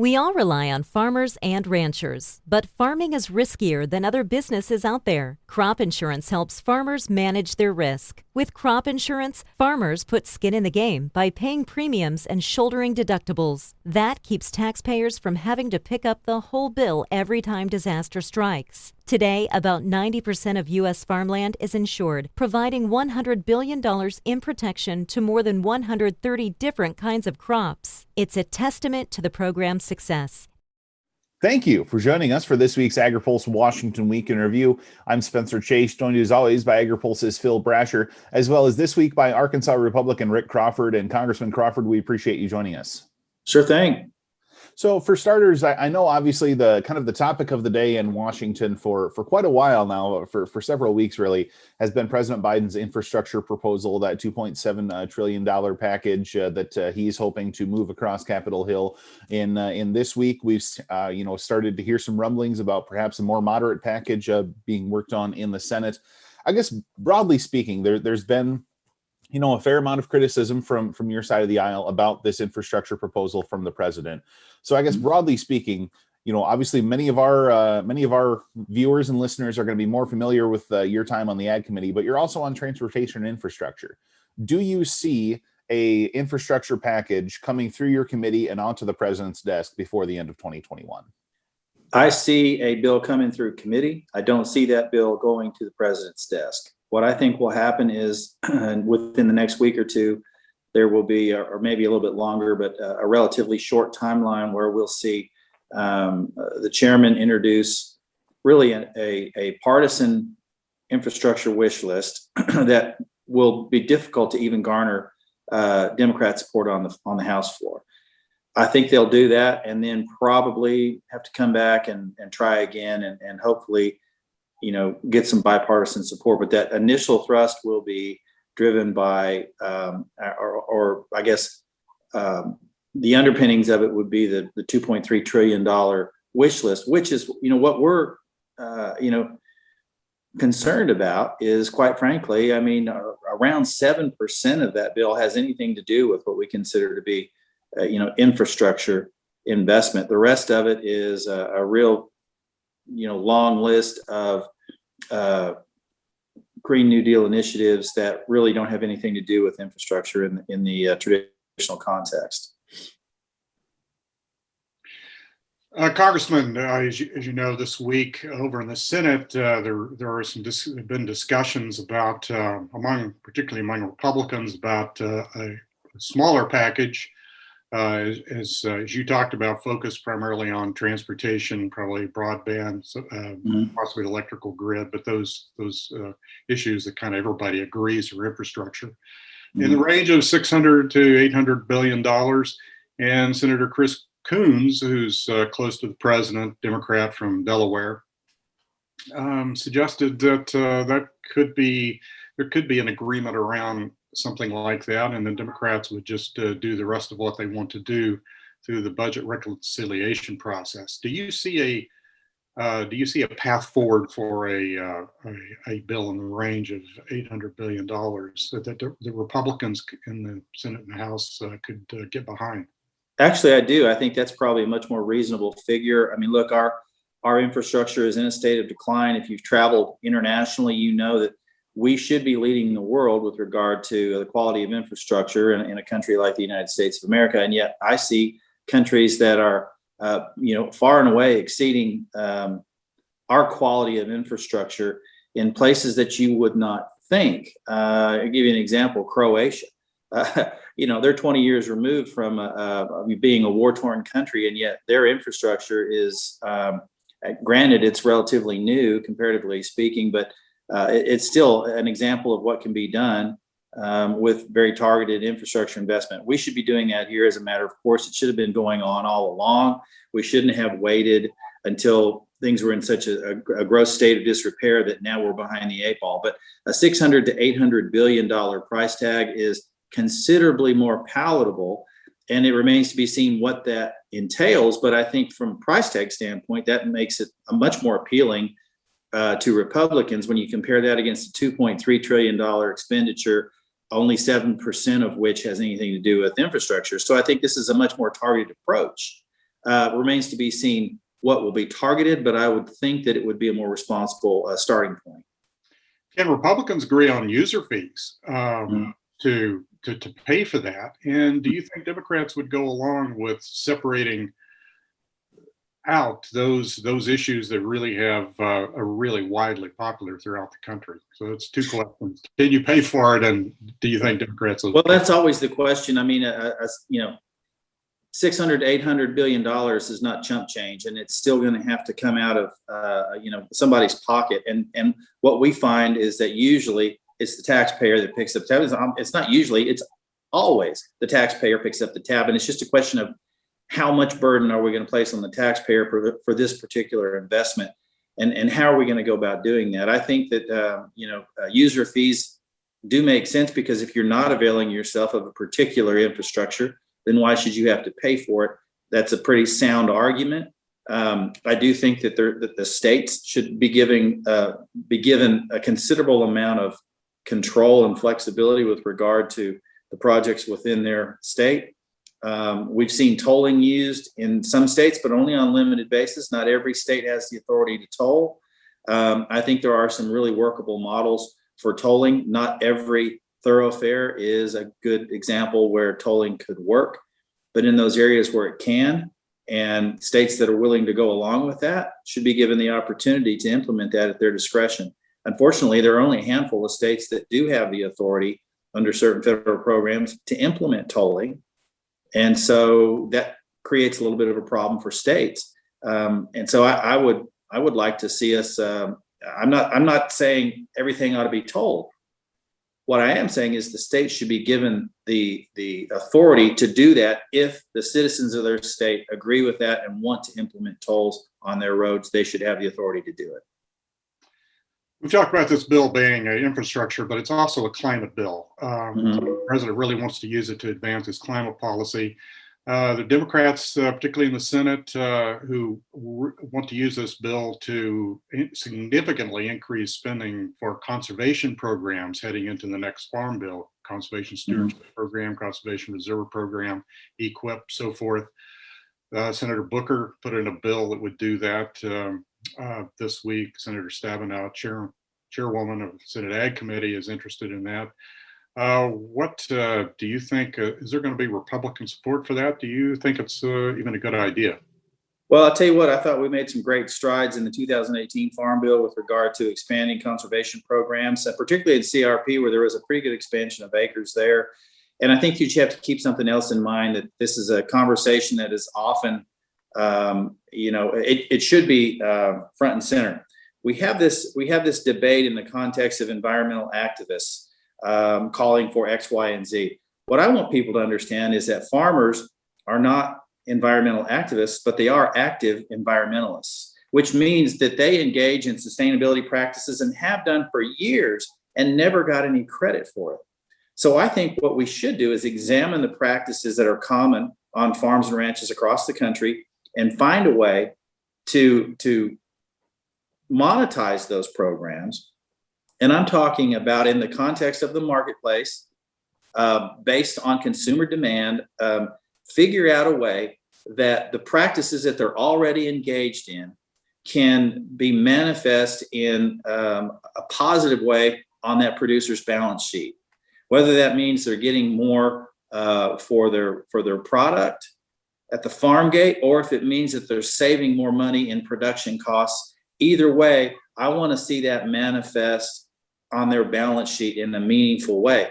We all rely on farmers and ranchers, but farming is riskier than other businesses out there. Crop insurance helps farmers manage their risk. With crop insurance, farmers put skin in the game by paying premiums and shouldering deductibles. That keeps taxpayers from having to pick up the whole bill every time disaster strikes. Today, about 90% of U.S. farmland is insured, providing $100 billion in protection to more than 130 different kinds of crops. It's a testament to the program's success. Thank you for joining us for this week's Agri-Pulse Washington Week in Review. I'm Spencer Chase, joined as always by Agri-Pulse's Phil Brasher, as well as this week by Arkansas Republican Rick Crawford. And Congressman Crawford, we appreciate you joining us. Sure thing. So for starters, I know obviously the topic of the day in Washington for quite a while now, for several weeks really, has been President Biden's infrastructure proposal, that $2.7 trillion package that he's hoping to move across Capitol Hill in this week. We've started to hear some rumblings about perhaps a more moderate package being worked on in the Senate. I guess broadly speaking, there's been a fair amount of criticism from your side of the aisle about this infrastructure proposal from the president. So I guess broadly speaking, obviously many of our viewers and listeners are going to be more familiar with your time on the Ag Committee, but you're also on transportation and infrastructure. Do you see a infrastructure package coming through your committee and onto the president's desk before the end of 2021? I see a bill coming through committee. I don't see that bill going to the president's desk. What I think will happen is within the next week or two, there will be, or maybe a little bit longer, but a relatively short timeline where we'll see the chairman introduce really a partisan infrastructure wish list that will be difficult to even garner Democrat support on the House floor. I think they'll do that and then probably have to come back and try again and hopefully get some bipartisan support, but that initial thrust will be driven by, or I guess the underpinnings of it would be the $2.3 trillion wish list, which is, what we're, concerned about is, quite frankly, around 7% of that bill has anything to do with what we consider to be, infrastructure investment. The rest of it is a real long list of Green New Deal initiatives that really don't have anything to do with infrastructure in the traditional context. Congressman, as you know, this week over in the Senate, there are been discussions about, particularly among Republicans, about a smaller package. As you talked about, focused primarily on transportation, probably broadband, possibly electrical grid, but those issues that kind of everybody agrees are infrastructure, in the range of $600 to $800 billion. And Senator Chris Coons, who's close to the president, Democrat from Delaware, suggested that there could be an agreement around something like that, and the Democrats would just do the rest of what they want to do through the budget reconciliation process. Do you see a path forward for a bill in the range of $800 billion that the Republicans in the Senate and the House could get behind? Actually, I do. I think that's probably a much more reasonable figure. Look, our infrastructure is in a state of decline. If you've traveled internationally, you know that we should be leading the world with regard to the quality of infrastructure in a country like the United States of America. And yet I see countries that are, far and away exceeding our quality of infrastructure in places that you would not think. I'll give you an example, Croatia. They're 20 years removed from being a war-torn country, and yet their infrastructure is, granted, it's relatively new, comparatively speaking, but it's still an example of what can be done with very targeted infrastructure investment. We should be doing that here as a matter of course. It should have been going on all along. We shouldn't have waited until things were in such a gross state of disrepair that now we're behind the eight ball. But a $600 to $800 billion price tag is considerably more palatable, and it remains to be seen what that entails. But I think from a price tag standpoint, that makes it a much more appealing to Republicans when you compare that against a $2.3 trillion expenditure, only 7% of which has anything to do with infrastructure. So I think this is a much more targeted approach Remains to be seen what will be targeted, but I would think that it would be a more responsible starting point. Can Republicans agree on user fees to pay for that? And do you think Democrats would go along with separating out those issues that really are really widely popular throughout the country? So it's two questions. Can you pay for it, and do you think Democrats will? Well, that's always the question. I mean, $600 to $800 billion is not chump change, and it's still going to have to come out of somebody's pocket. And what we find is that usually it's the taxpayer that picks up the tab. It's not usually; it's always the taxpayer picks up the tab, and it's just a question of how much burden are we going to place on the taxpayer for this particular investment, and how are we going to go about doing that? I think that user fees do make sense, because if you're not availing yourself of a particular infrastructure, then why should you have to pay for it? That's a pretty sound argument. I do think that the states should be given a considerable amount of control and flexibility with regard to the projects within their state. We've seen tolling used in some states, but only on limited basis. Not every state has the authority to toll. I think there are some really workable models for tolling. Not every thoroughfare is a good example where tolling could work, but in those areas where it can, and states that are willing to go along with that should be given the opportunity to implement that at their discretion. Unfortunately, there are only a handful of states that do have the authority under certain federal programs to implement tolling. And so that creates a little bit of a problem for states. And so I would like to see us, I'm not saying everything ought to be tolled. What I am saying is the state should be given the authority to do that. If the citizens of their state agree with that and want to implement tolls on their roads, they should have the authority to do it. We've talked about this bill being an infrastructure, but it's also a climate bill. The president really wants to use it to advance his climate policy. The Democrats, particularly in the Senate, who want to use this bill to significantly increase spending for conservation programs heading into the next farm bill, conservation stewardship program, conservation reserve program, EQIP, so forth. Senator Booker put in a bill that would do that this week. Senator Stabenow, chairwoman of the Senate Ag Committee, is interested in that. What do you think? Is there going to be Republican support for that? Do you think it's even a good idea? Well, I'll tell you what, I thought we made some great strides in the 2018 Farm Bill with regard to expanding conservation programs, particularly in CRP, where there was a pretty good expansion of acres there. And I think you should have to keep something else in mind, that this is a conversation that is often, it should be front and center. We have this debate in the context of environmental activists calling for X, Y, and Z. What I want people to understand is that farmers are not environmental activists, but they are active environmentalists, which means that they engage in sustainability practices and have done for years and never got any credit for it. So I think what we should do is examine the practices that are common on farms and ranches across the country and find a way to monetize those programs. And I'm talking about in the context of the marketplace, based on consumer demand, figure out a way that the practices that they're already engaged in can be manifest in a positive way on that producer's balance sheet. Whether that means they're getting more for their product at the farm gate, or if it means that they're saving more money in production costs. Either way, I want to see that manifest on their balance sheet in a meaningful way.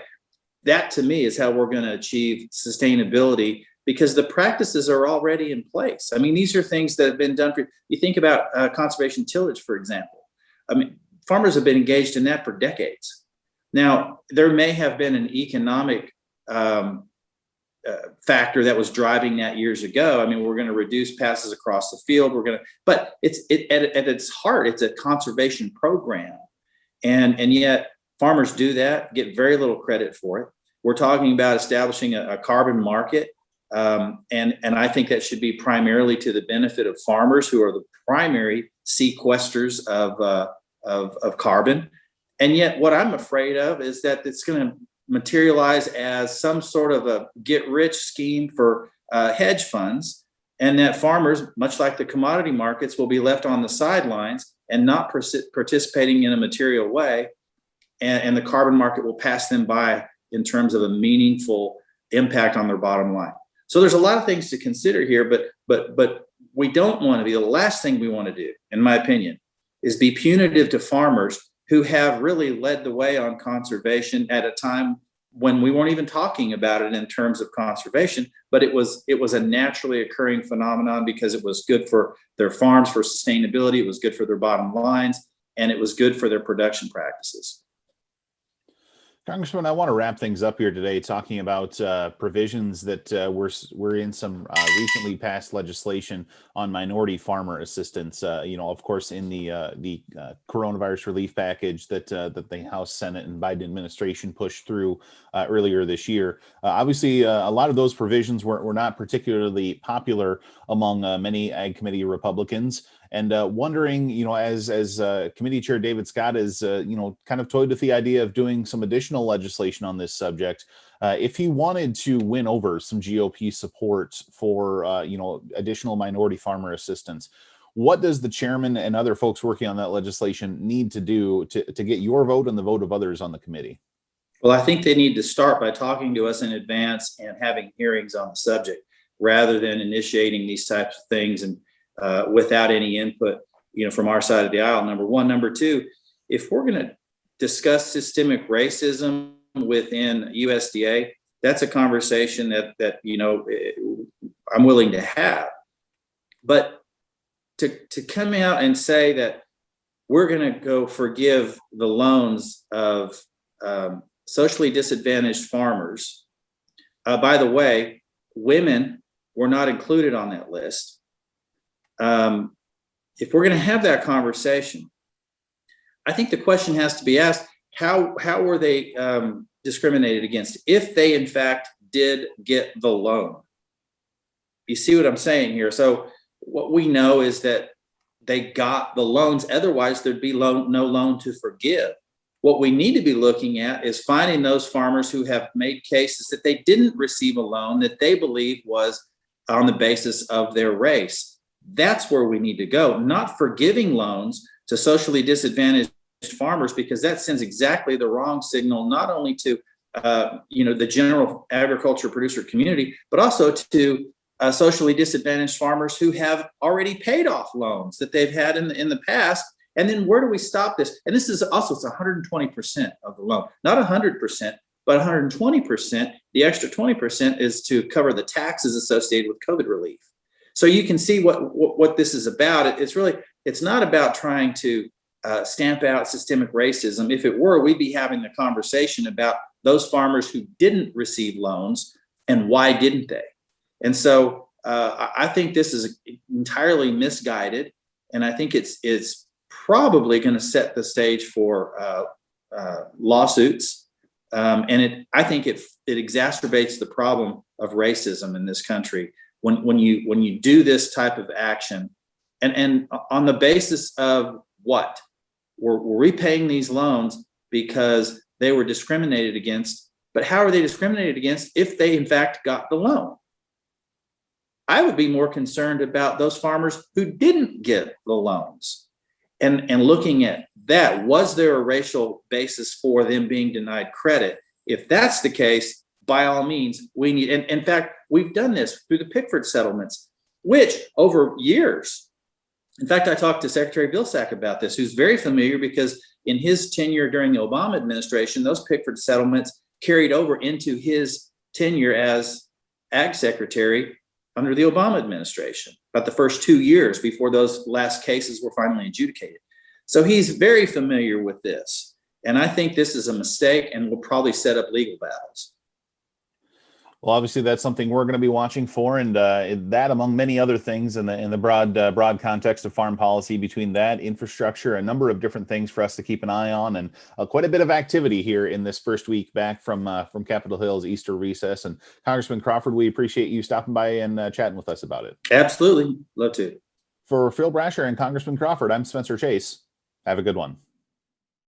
That, to me, is how we're going to achieve sustainability, because the practices are already in place. I mean, these are things that have been done for, you think about conservation tillage, for example. I mean, farmers have been engaged in that for decades. Now, there may have been an economic factor that was driving that years ago. I mean, we're going to reduce passes across the field. But at its heart, it's a conservation program. And yet farmers do that, get very little credit for it. We're talking about establishing a carbon market. And I think that should be primarily to the benefit of farmers, who are the primary sequesters of carbon. And yet what I'm afraid of is that it's going to materialize as some sort of a get-rich scheme for hedge funds and that farmers, much like the commodity markets, will be left on the sidelines and not participating in a material way, and the carbon market will pass them by in terms of a meaningful impact on their bottom line. So there's a lot of things to consider here, but we don't want to be, the last thing we want to do, in my opinion, is be punitive to farmers who have really led the way on conservation at a time when we weren't even talking about it in terms of conservation, but it was a naturally occurring phenomenon because it was good for their farms, for sustainability, it was good for their bottom lines, and it was good for their production practices. Congressman, I want to wrap things up here today talking about provisions that were in some recently passed legislation on minority farmer assistance. Of course, in the coronavirus relief package that the House, Senate, and Biden administration pushed through earlier this year. Obviously, a lot of those provisions were not particularly popular among many Ag Committee Republicans. And wondering, as Committee Chair David Scott is, kind of toyed with the idea of doing some additional legislation on this subject, if he wanted to win over some GOP support for, additional minority farmer assistance, what does the chairman and other folks working on that legislation need to do to get your vote and the vote of others on the committee? Well, I think they need to start by talking to us in advance and having hearings on the subject, rather than initiating these types of things and without any input, from our side of the aisle. Number one. Number two, if we're going to discuss systemic racism within USDA, that's a conversation that I'm willing to have. But to come out and say that we're going to go forgive the loans of socially disadvantaged farmers. By the way, women were not included on that list. If we're going to have that conversation, I think the question has to be asked, how were they discriminated against if they in fact did get the loan? You see what I'm saying here? So what we know is that they got the loans, otherwise there'd be no loan to forgive. What we need to be looking at is finding those farmers who have made cases that they didn't receive a loan that they believe was on the basis of their race. That's where we need to go, not forgiving loans to socially disadvantaged farmers, because that sends exactly the wrong signal, not only to the general agriculture producer community, but also to socially disadvantaged farmers who have already paid off loans that they've had in the past. And then where do we stop this? And this is also, it's 120% of the loan, not 100%, but 120%. The extra 20% is to cover the taxes associated with COVID relief. So you can see what this is about. It's not about trying to stamp out systemic racism. If it were, we'd be having the conversation about those farmers who didn't receive loans and why didn't they? And so I think this is entirely misguided, and I think it's probably going to set the stage for lawsuits. I think it exacerbates the problem of racism in this country when you do this type of action, and on the basis of what we're repaying these loans because they were discriminated against. But how are they discriminated against if they in fact got the loan? I would be more concerned about those farmers who didn't get the loans, and looking at that. Was there a racial basis for them being denied credit? If that's the case, by all means, we need, and in fact, we've done this through the Pickford settlements, which over years, in fact, I talked to Secretary Vilsack about this, who's very familiar because in his tenure during the Obama administration, those Pickford settlements carried over into his tenure as Ag Secretary under the Obama administration, about the first 2 years before those last cases were finally adjudicated. So he's very familiar with this. And I think this is a mistake and will probably set up legal battles. Well, obviously, that's something we're going to be watching for, and that, among many other things, in the broad context of farm policy, between that, infrastructure, a number of different things for us to keep an eye on, and quite a bit of activity here in this first week back from Capitol Hill's Easter recess. And Congressman Crawford, we appreciate you stopping by and chatting with us about it. Absolutely, love to. For Phil Brasher and Congressman Crawford, I'm Spencer Chase. Have a good one.